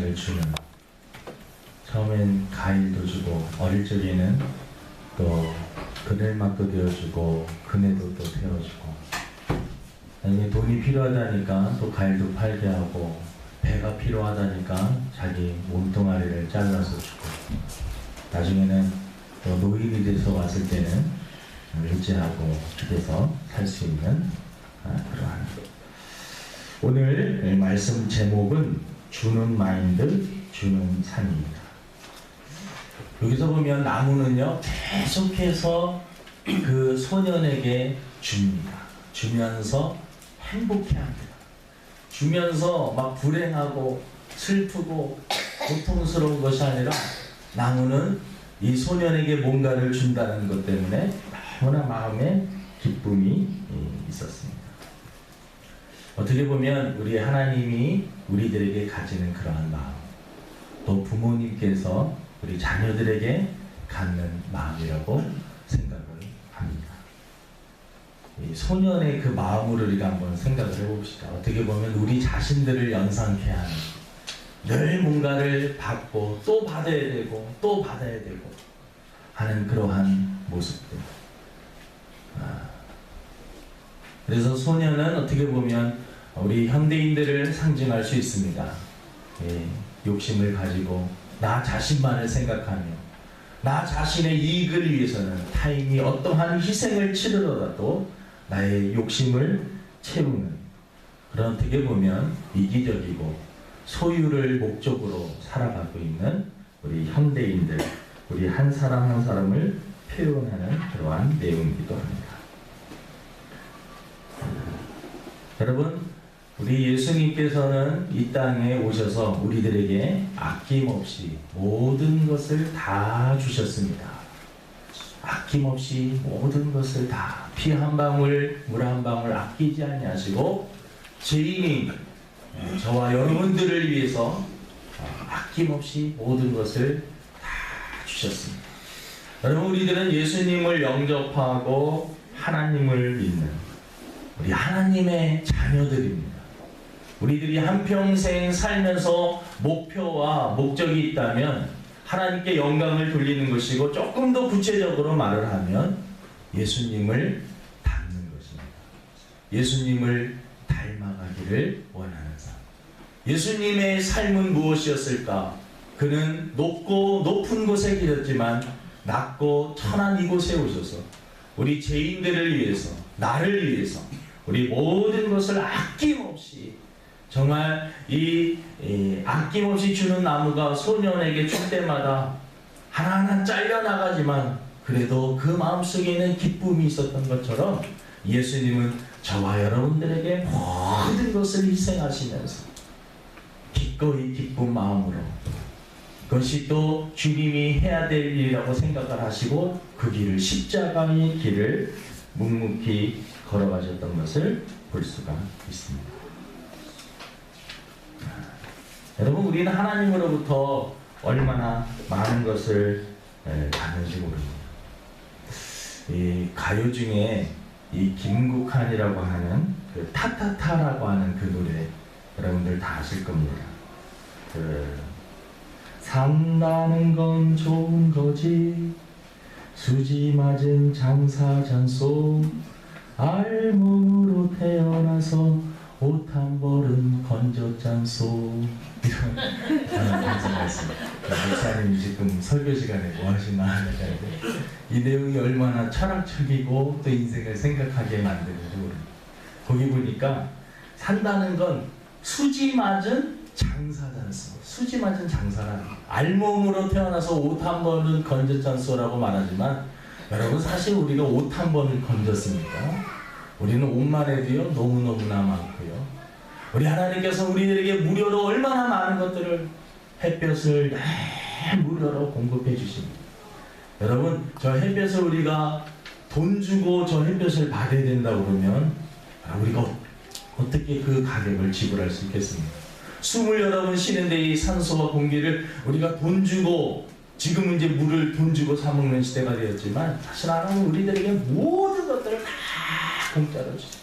뭔가를 주는, 처음엔 과일도 주고 어릴 적에는 또 그늘막도 되어주고 그네도 또 태워주고, 나중에 돈이 필요하다니까 또 과일도 팔게 하고, 배가 필요하다니까 자기 몸뚱아리를 잘라서 주고, 나중에는 또 노인이 돼서 왔을 때는 의지하고 그래서 살 수 있는 그러한. 오늘 말씀 제목은 주는 마인드, 주는 삶입니다. 여기서 보면 나무는요, 계속해서 그 소년에게 줍니다. 주면서 행복해합니다. 주면서 막 불행하고 슬프고 고통스러운 것이 아니라 나무는 이 소년에게 뭔가를 준다는 것 때문에 너무나 마음에 기쁨이 있었습니다. 어떻게 보면 우리 하나님이 우리들에게 가지는 그러한 마음, 또 부모님께서 우리 자녀들에게 갖는 마음이라고 생각을 합니다. 이 소년의 그 마음으로 우리가 한번 생각을 해봅시다. 어떻게 보면 우리 자신들을 연상케 하는, 늘 뭔가를 받고 또 받아야 되고 또 받아야 되고 하는 그러한 모습들. 그래서 소년은 어떻게 보면 우리 현대인들을 상징할 수 있습니다. 욕심을 가지고 나 자신만을 생각하며 나 자신의 이익을 위해서는 타인이 어떠한 희생을 치르더라도 나의 욕심을 채우는, 그런 어떻게 보면 이기적이고 소유를 목적으로 살아가고 있는 우리 현대인들, 우리 한 사람 한 사람을 표현하는 그러한 내용이기도 합니다. 여러분, 우리 예수님께서는 이 땅에 오셔서 우리들에게 아낌없이 모든 것을 다 주셨습니다. 아낌없이 모든 것을 다, 피 한 방울, 물 한 방울 아끼지 아니하시고 죄인인 저와 여러분들을 위해서 아낌없이 모든 것을 다 주셨습니다. 여러분, 우리들은 예수님을 영접하고 하나님을 믿는 우리 하나님의 자녀들입니다. 우리들이 한평생 살면서 목표와 목적이 있다면 하나님께 영광을 돌리는 것이고, 조금 더 구체적으로 말을 하면 예수님을 닮는 것입니다. 예수님을 닮아가기를 원하는 삶. 예수님의 삶은 무엇이었을까? 그는 높은 곳에 계셨지만 낮고 천한 이곳에 오셔서 우리 죄인들을 위해서, 나를 위해서 우리 모든 것을 아낌없이, 정말 이 아낌없이 주는 나무가 소년에게 줄 때마다 하나하나 잘려나가지만 그래도 그 마음속에는 기쁨이 있었던 것처럼 예수님은 저와 여러분들에게 모든 것을 희생하시면서 기꺼이 기쁜 마음으로, 그것이 또 주님이 해야 될 일이라고 생각을 하시고 그 길을, 십자가의 길을 묵묵히 걸어가셨던 것을 볼 수가 있습니다. 여러분, 우리는 하나님으로부터 얼마나 많은 것을 받는지 모릅니다. 이 가요 중에 이 김국환이라고 하는 그 타타타라고 하는 그 노래, 여러분들 다 아실 겁니다. 산다는 건 좋은 거지, 수지 맞은 장사잔소, 알몸으로 태어나서 옷 한 벌은 건졌잖소. 이런 방송가 있습니다. 목사님이 지금 설교 시간에 뭐 하시나 하는데, 이 내용이 얼마나 철학적이고 또 인생을 생각하게 만드는지 모릅니다. 거기 보니까 산다는 건 수지 맞은 장사잔소, 수지 맞은 장사란, 알몸으로 태어나서 옷 한 번은 건졌잖소라고 말하지만, 여러분, 사실 우리가 옷 한 번을 건졌습니까? 우리는 옷만 해도요 너무너무나 많고요. 우리 하나님께서 우리들에게 무료로 얼마나 많은 것들을, 햇볕을 무료로 공급해 주십니다. 여러분, 저 햇볕을 우리가 돈 주고 저 햇볕을 받아야 된다고 그러면 우리가 어떻게 그 가격을 지불할 수 있겠습니까? 숨을 여러분 쉬는데 이 산소와 공기를 우리가 돈 주고, 지금은 이제 물을 돈 주고 사 먹는 시대가 되었지만, 사실 하나님은 우리들에게 모든 것들을 다 공짜로 주십니다.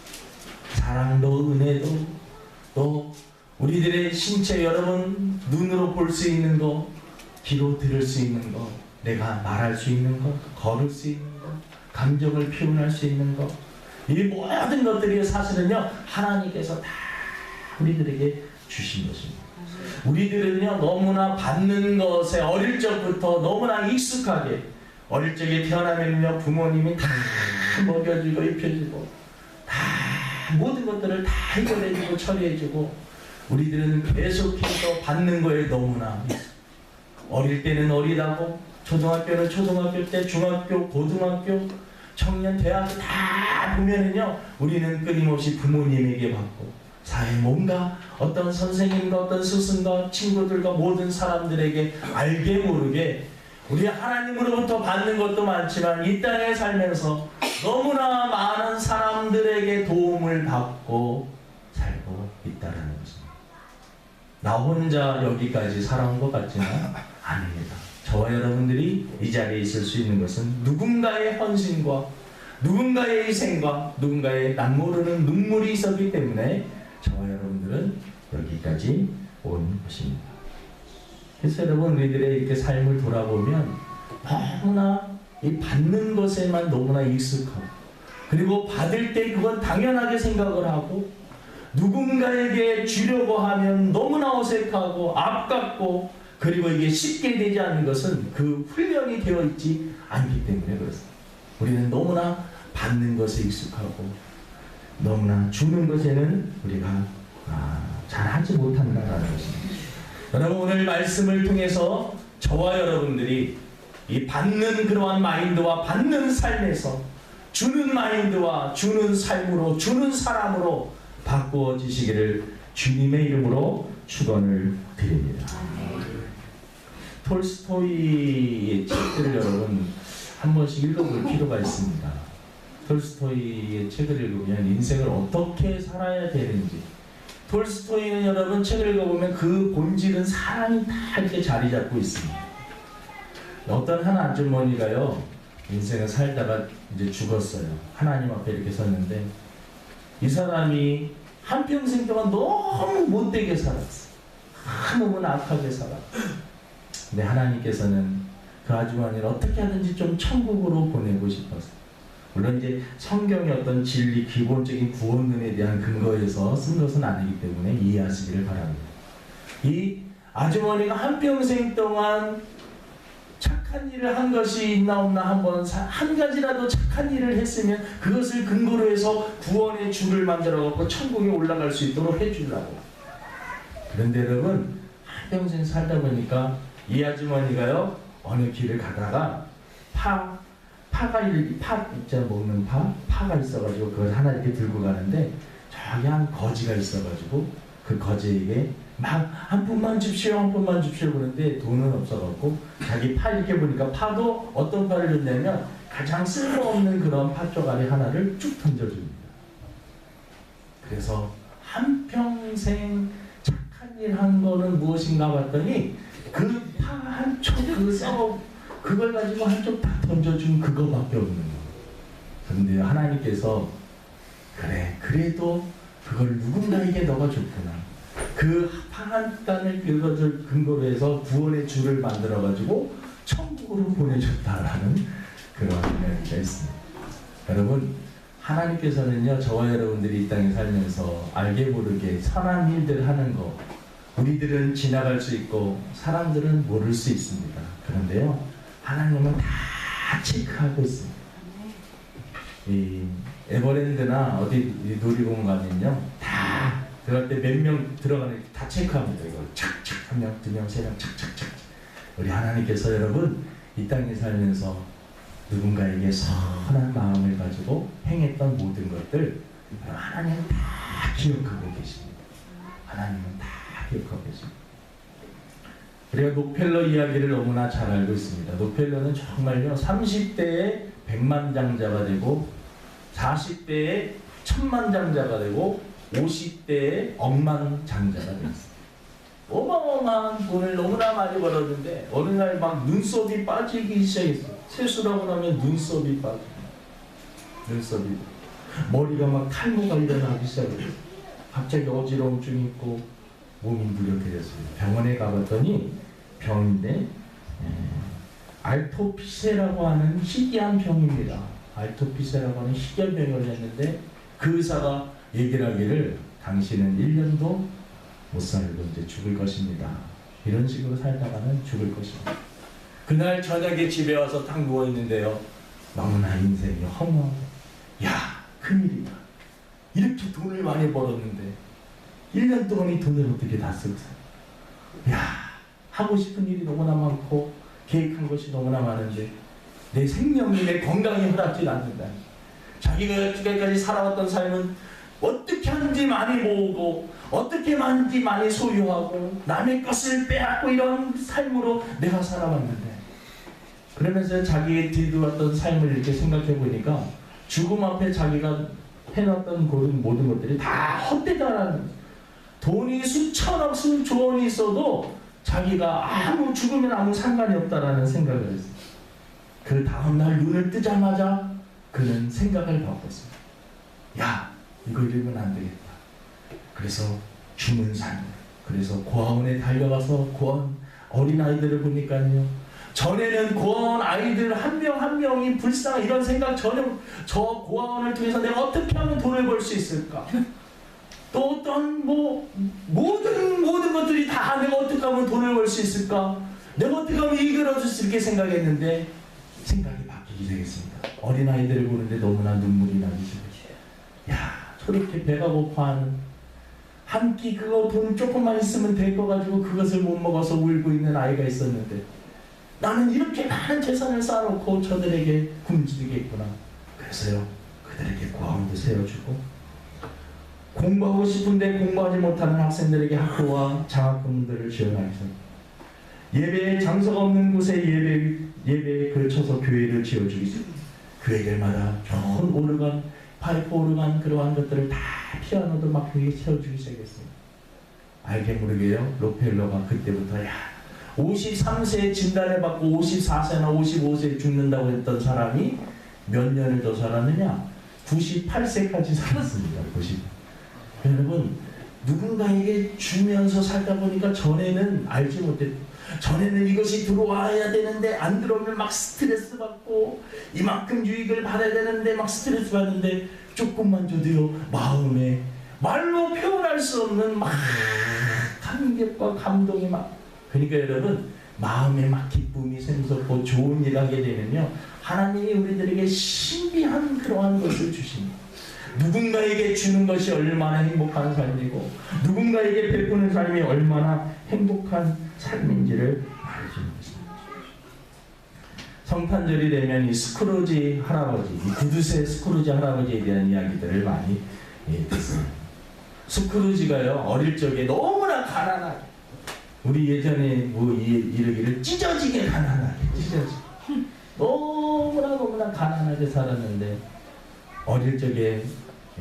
사랑도 은혜도, 또 우리들의 신체 여러분 눈으로 볼 수 있는 거, 귀로 들을 수 있는 거, 내가 말할 수 있는 거, 걸을 수 있는 거, 감정을 표현할 수 있는 거, 이 모든 것들이 사실은요 하나님께서 다 우리들에게 주신 것입니다. 우리들은요 너무나 받는 것에 어릴 적부터 너무나 익숙하게, 어릴 적에 태어나면요 부모님이 다 먹여주고 입혀주고 다 모든 것들을 다 해결해주고 처리해주고, 우리들은 계속해서 받는 거에 너무나 어릴 때는 어리다고, 초등학교는 초등학교 때, 중학교, 고등학교, 청년, 대학교 다 보면은요 우리는 끊임없이 부모님에게 받고, 사회 뭔가 어떤 선생님과 어떤 스승과 친구들과 모든 사람들에게 알게 모르게 우리 하나님으로부터 받는 것도 많지만 이 땅에 살면서 너무나 많은 사람들에게 도움을 받고 살고 있다는 것입니다. 나 혼자 여기까지 살아온 것 같지는 아닙니다. 저와 여러분들이 이 자리에 있을 수 있는 것은 누군가의 헌신과 누군가의 희생과 누군가의 남모르는 눈물이 있었기 때문에 저와 여러분들은 여기까지 온 것입니다. 그래서 여러분 우리들의 이렇게 삶을 돌아보면 너무나 이 받는 것에만 너무나 익숙하고, 그리고 받을 때 그건 당연하게 생각을 하고, 누군가에게 주려고 하면 너무나 어색하고 아깝고, 그리고 이게 쉽게 되지 않는 것은 그 훈련이 되어 있지 않기 때문에 그렇습니다. 우리는 너무나 받는 것에 익숙하고 너무나 주는 것에는 우리가 잘하지 못한다는 것입니다. 여러분 오늘 말씀을 통해서 저와 여러분들이 이 받는 그러한 마인드와 받는 삶에서 주는 마인드와 주는 삶으로 주는 사람으로 바꾸어지시기를 주님의 이름으로 축원을 드립니다. 톨스토이의 책들을 여러분 한 번씩 읽어볼 필요가 있습니다. 톨스토이의 책을 읽으면 인생을 어떻게 살아야 되는지, 톨스토이는 여러분 책을 읽어보면 그 본질은 사람이 다 이렇게 자리 잡고 있습니다. 어떤 한 아주머니가요 인생을 살다가 이제 죽었어요. 하나님 앞에 이렇게 섰는데 이 사람이 한평생 동안 너무 못되게 살았어. 너무나 악하게 살았어. 근데 하나님께서는 그 아주머니를 어떻게 하든지 좀 천국으로 보내고 싶었어. 물론 이제 성경의 어떤 진리, 기본적인 구원론에 대한 근거에서 쓴 것은 아니기 때문에 이해하시기를 바랍니다. 이 아주머니가 한평생 동안 착한 일을 한 것이 있나 없나 한번 한 가지라도 착한 일을 했으면 그것을 근거로 해서 구원의 줄을 만들어 갖고 천국에 올라갈 수 있도록 해주려고. 그런데 여러분 한평생 살다 보니까 이 아주머니가요 어느 길을 가다가 파 있잖아, 먹는 파가 있어가지고 그걸 하나 이렇게 들고 가는데 저기 한 거지가 있어가지고 그 거지에게 막 한 푼만 줍시오 한 푼만 줍시오 그러는데 돈은 없어갖고 자기 파 이렇게 보니까 파도 어떤 파를 줬냐면 가장 쓸모없는 그런 파 쪼가리 하나를 쭉 던져줍니다. 그래서 한평생 착한 일 한 거는 무엇인가 봤더니 그 파 한쪽 그걸 가지고 한쪽 다 던져준 그거밖에 없는 거예요. 그런데 하나님께서 그래도 그걸 누군가에게 너가 줬구나. 그 파 한 단을 그것을 근거로 해서 구원의 줄을 만들어가지고 천국으로 보내줬다라는 그런 이야기가 있습니다. 여러분 하나님께서는요 저와 여러분들이 이 땅에 살면서 알게 모르게 선한 일들 하는 거 우리들은 지나갈 수 있고 사람들은 모를 수 있습니다. 그런데요 하나님은 다 체크하고 있습니다. 이 에버랜드나 어디 놀이공원 가면요 다 들어갈 때 몇 명 들어가는 다 체크합니다. 이걸 착착 한 명, 두 명, 세 명 착착착. 우리 하나님께서 여러분 이 땅에 살면서 누군가에게 선한 마음을 가지고 행했던 모든 것들 하나님은 다 기억하고 계십니다. 하나님은 다 기억하고 계십니다. 우리가 록펠러 이야기를 너무나 잘 알고 있습니다. 록펠러는 정말요 30대에 백만장자가 되고 40대에 천만장자가 되고 50대에 억만장자가 됐어요. 어마어마한 돈을 너무나 많이 벌었는데 어느 날 막 눈썹이 빠지기 시작했어요. 세수라고 나면 눈썹이 빠지고 눈썹이 머리가 막 탈모가 일어나기 시작했어요. 갑자기 어지러움증 있고 몸이 무력해졌습니다. 병원에 가봤더니 병인데 알토피세라고 하는 희귀한 병입니다. 알토피세라고 하는 희귀한 병이 걸렸는데 그 의사가 얘기를 하기를 당신은 1년도 못 살고 이제 죽을 것입니다. 이런 식으로 살다가는 죽을 것입니다. 그날 저녁에 집에 와서 딱 누워있는데요. 너무나 인생이 허무하고 야 큰일이다. 이렇게 돈을 많이 벌었는데 1년 동안 이 돈을 어떻게 다 쓰고 살아. 야 하고 싶은 일이 너무나 많고 계획한 것이 너무나 많은데 내 생명이 내 건강이 허락지 않는다. 자기가 지금까지 살아왔던 삶은 어떻게 하는지 많이 모으고 어떻게 하는지 많이 소유하고 남의 것을 빼앗고 이런 삶으로 내가 살아왔는데 그러면서 자기의 뒤돌았던 삶을 이렇게 생각해 보니까 죽음 앞에 자기가 해놨던 모든 것들이 다 헛되다라는 돈이 수천억 수조원이 있어도 자기가 죽으면 아무 상관이 없다라는 생각을 했어요. 그 다음날 눈을 뜨자마자 그는 생각을 바꿨습니다. 야 이거 읽으면 안 되겠다. 그래서 죽는 삶. 그래서 고아원에 달려가서 고아원 어린아이들을 보니까요. 전에는 고아원 아이들 한 명 한 명이 불쌍한 이런 생각 전혀 저 고아원을 통해서 내가 어떻게 하면 돈을 벌 수 있을까? 또 어떤 모든 것들이 다 내가 어떻게 하면 돈을 벌 수 있을까? 내가 어떻게 하면 이끌어줄 수 있게 생각했는데 생각이 바뀌기 시작했습니다. 어린아이들을 보는데 너무나 눈물이 나기 시작했어요. 야 저렇게 배가 고파하는 한 끼 그거 돈 조금만 있으면 될 거 가지고 그것을 못 먹어서 울고 있는 아이가 있었는데 나는 이렇게 많은 재산을 쌓아놓고 저들에게 굶주리겠구나. 그래서요 그들에게 고아원도 세워주고 공부하고 싶은데 공부하지 못하는 학생들에게 학교와 장학금들을 지원하겠습니다. 예배에 장소가 없는 곳에 예배에 걸쳐서 교회를 지어주겠습니다. 교회들마다 좋은 오르간, 파이프 오르간 그러한 것들을 다 피아노도 막 교회에 채워주기 시작했습니다. 알게 모르게요 로펠러가 그때부터 53세에 진단을 받고 54세나 55세에 죽는다고 했던 사람이 몇 년을 더 살았느냐? 98세까지 살았습니다. 90. 여러분 누군가에게 주면서 살다 보니까 전에는 알지 못했고 전에는 이것이 들어와야 되는데 안 들어오면 막 스트레스 받고 이만큼 유익을 받아야 되는데 막 스트레스 받는데 조금만 줘도요 마음에 말로 표현할 수 없는 막 감격과 감동이 막 그러니까 여러분 마음에 막 기쁨이 샘솟고 좋은 일 하게 되면요 하나님이 우리들에게 신비한 그러한 것을 주십니다. 누군가에게 주는 것이 얼마나 행복한 삶이고 누군가에게 베푸는 삶이 얼마나 행복한 삶인지를 말해주는 것입니다. 성탄절이 되면 이 스크루지 할아버지, 이 구두쇠 스크루지 할아버지에 대한 이야기들을 많이 듣습니다. 스크루지가요 어릴 적에 너무나 가난하게 우리 예전에 이르기를 찢어지게 가난하게 너무나 가난하게 살았는데 어릴 적에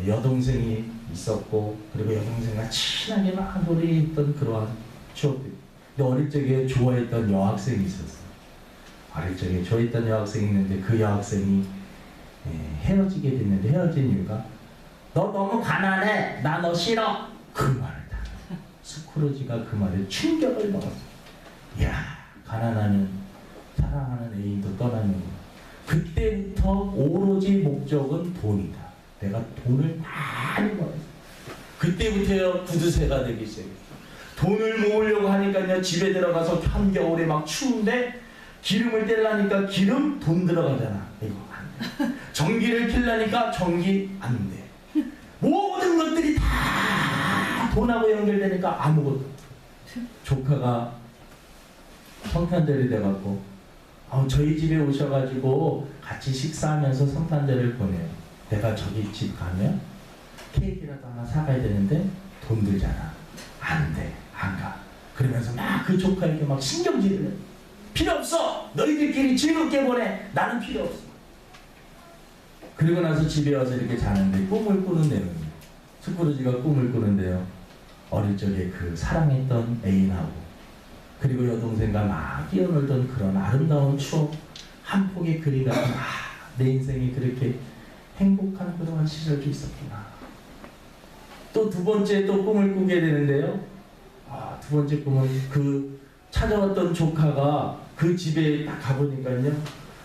여동생이 있었고 그리고 여동생과 친하게 막 놀이했던 그러한 추억들. 근데 어릴 적에 좋아했던 여학생이 있었어요. 어릴 적에 좋아했던 여학생이 있는데 그 여학생이 헤어지게 됐는데 헤어진 이유가 너 너무 가난해 나 너 싫어 그 말을 다 스크루지가 그 말에 충격을 먹었어요. 이야 가난하는 사랑하는 애인도 떠나는 그때부터 오로지 목적은 돈이다. 내가 돈을 많이 벌었어. 그때부터요 구두쇠가 되기 시작했어. 돈을 모으려고 하니까요 집에 들어가서 한겨울에 막 추운데 기름을 떼려니까 기름 돈 들어가잖아. 이거 안 돼. 전기를 켜려니까 전기 안 돼. 모든 것들이 다 돈하고 연결되니까 아무것도. 조카가 성탄절이 돼갖고 저희 집에 오셔가지고 같이 식사하면서 성탄절을 보내요. 내가 저기 집 가면 케이크라도 하나 사가야 되는데 돈 들잖아. 안 돼. 안 가. 그러면서 막 그 조카에게 막 신경질을 해. 필요 없어. 너희들끼리 즐겁게 보내. 나는 필요 없어. 그리고 나서 집에 와서 이렇게 자는데 꿈을 꾸는 내용이에요. 스크루지가 꿈을 꾸는데요. 어릴 적에 그 사랑했던 애인하고 그리고 여동생과 막 뛰어놀던 그런 아름다운 추억 한 폭의 그림 같은 내 인생이 그렇게 행복한 그러한 시절도 있었구나. 또 두 번째 또 꿈을 꾸게 되는데요. 두 번째 꿈은 그 찾아왔던 조카가 그 집에 딱 가보니까요,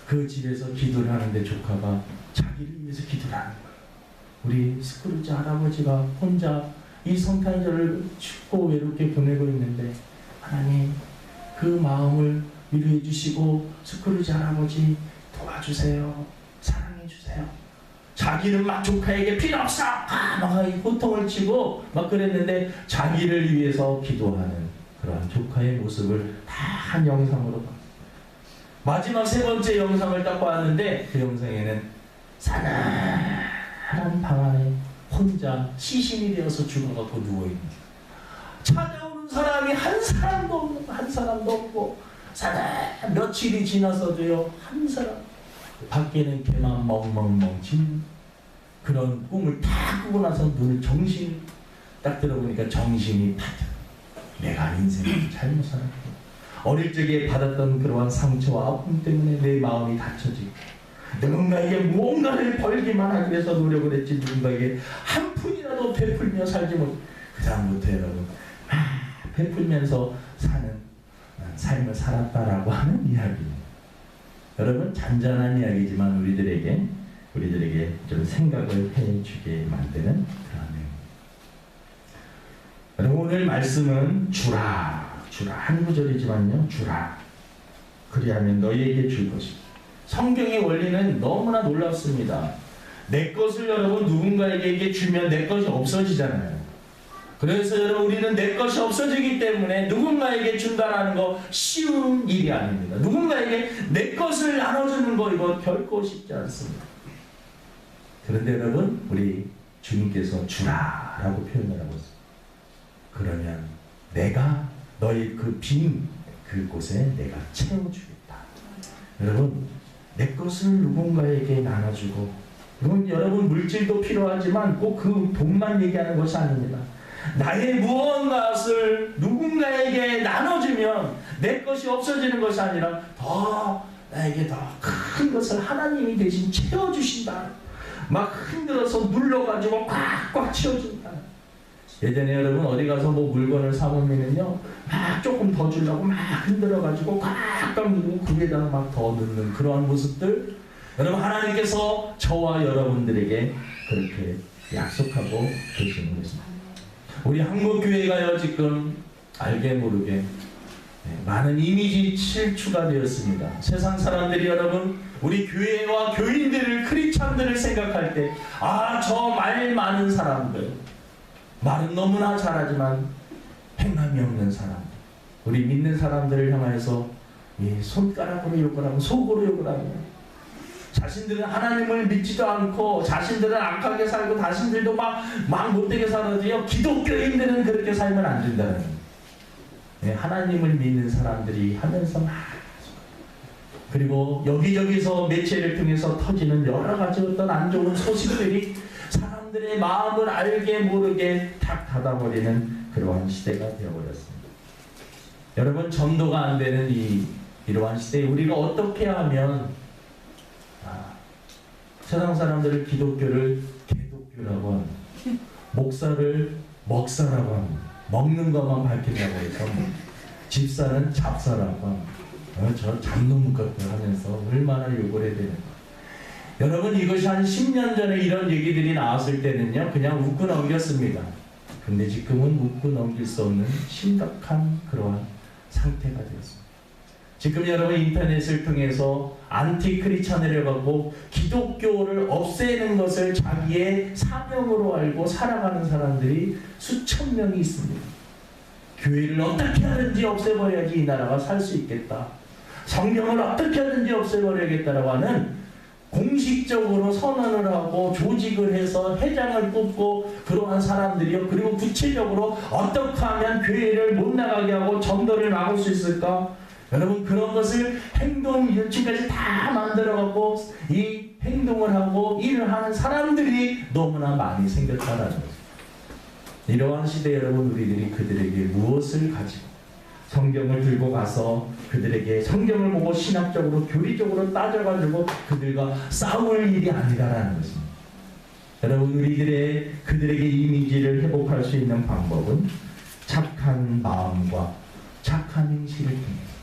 그 집에서 기도를 하는데 조카가 자기를 위해서 기도를 하는 거예요. 우리 스크루지 할아버지가 혼자 이 성탄절을 춥고 외롭게 보내고 있는데 하나님 그 마음을 위로해 주시고 스크루지 할아버지 도와주세요. 사랑해 주세요. 자기는 막 조카에게 필요 없어! 막 호통을 치고 막 그랬는데 자기를 위해서 기도하는 그러한 조카의 모습을 다 한 영상으로 봤어요. 마지막 세 번째 영상을 딱 봤는데 그 영상에는 사나운 방 안에 혼자 시신이 되어서 죽어갖고 누워있는 거예요. 찾아오는 사람이 한 사람도 없고 며칠이 지나서도요 한 사람, 밖에는 개만 멍멍멍 짖는 그런 꿈을 다 꾸고 나서 눈을 정신이 딱 들어보니까 정신이 파져. 내가 인생을 잘못 살았고 어릴 적에 받았던 그러한 상처와 아픔 때문에 내 마음이 닫혀지고 누군가에게 무언가를 벌기만 하기 위해서 노력을 했지 누군가에게 한 푼이라도 베풀며 살지 못. 그 다음부터 여러분 베풀면서 사는 삶을 살았다라고 하는 이야기입니다. 여러분 잔잔한 이야기지만 우리들에게 좀 생각을 해주게 만드는 그런 내용. 여러분 오늘 말씀은 주라 한 구절이지만요, 주라 그리하면 너희에게 줄 것이다. 성경의 원리는 너무나 놀랍습니다. 내 것을 여러분 누군가에게 주면 내 것이 없어지잖아요. 그래서 여러분 우리는 내 것이 없어지기 때문에 누군가에게 준다라는 거 쉬운 일이 아닙니다. 누군가에게 내 것을 나눠주는 거 이거 결코 쉽지 않습니다. 그런데 여러분 우리 주님께서 주라라고 표현을 하고 있습니다. 그러면 내가 너희 그 빈 그곳에 내가 채워주겠다. 여러분 내 것을 누군가에게 나눠주고 여러분 물질도 필요하지만 꼭 그 돈만 얘기하는 것이 아닙니다. 나의 무언가를 누군가에게 나눠주면 내 것이 없어지는 것이 아니라 나에게 더 큰 것을 하나님이 대신 채워주신다. 막 흔들어서 눌러가지고 꽉꽉 채워준다. 예전에 여러분 어디 가서 뭐 물건을 사보면요 막 조금 더 주려고 막 흔들어가지고 꽉꽉 누르고 그 위에다가 막 더 넣는 그러한 모습들 여러분 하나님께서 저와 여러분들에게 그렇게 약속하고 계시는 것입니다. 우리 한국교회가요 지금 알게 모르게 많은 이미지 실추가 되었습니다. 세상 사람들이 여러분 우리 교회와 교인들을 크리스찬들을 생각할 때 저 말 많은 사람들 말은 너무나 잘하지만 행함이 없는 사람 우리 믿는 사람들을 향해서 손가락으로 욕을 하고 속으로 욕을 하고 자신들은 하나님을 믿지도 않고 자신들은 악하게 살고 자신들도 막 못되게 살아도요 기독교인들은 그렇게 살면 안 된다는 하나님을 믿는 사람들이 하면서 막 그리고 여기저기서 매체를 통해서 터지는 여러 가지 어떤 안 좋은 소식들이 사람들의 마음을 알게 모르게 탁 닫아버리는 그러한 시대가 되어버렸습니다. 여러분 전도가 안 되는 이러한 시대에 우리가 어떻게 하면 세상 사람들을 기독교를 개독교라고 합니다. 목사를 먹사라고 합니다. 먹는 것만 밝힌다고 해서 집사는 잡사라고 합니다. 저 잡놈 것들 하면서 얼마나 욕을 해야 되는 거예요. 여러분 이것이 한 10년 전에 이런 얘기들이 나왔을 때는요 그냥 웃고 넘겼습니다. 근데 지금은 웃고 넘길 수 없는 심각한 그러한 상태가 되었습니다. 지금 여러분 인터넷을 통해서 안티크리스찬을 해갖고 기독교를 없애는 것을 자기의 사명으로 알고 살아가는 사람들이 수천 명이 있습니다. 교회를 어떻게 하든지 없애버려야지 이 나라가 살 수 있겠다. 성경을 어떻게 하든지 없애버려야겠다라고 하는 공식적으로 선언을 하고 조직을 해서 회장을 뽑고 그러한 사람들이요. 그리고 구체적으로 어떻게 하면 교회를 못 나가게 하고 전도를 막을 수 있을까? 여러분 그런 것을 행동 일치까지 다 만들어갖고 이 행동을 하고 일을 하는 사람들이 너무나 많이 생겼다라는 거죠. 이러한 시대에 여러분 우리들이 그들에게 무엇을 가지고 성경을 들고 가서 그들에게 성경을 보고 신학적으로 교리적으로 따져가지고 그들과 싸울 일이 아니라는 것입니다. 여러분 그들에게 이미지를 회복할 수 있는 방법은 착한 마음과 착한 행실을 통해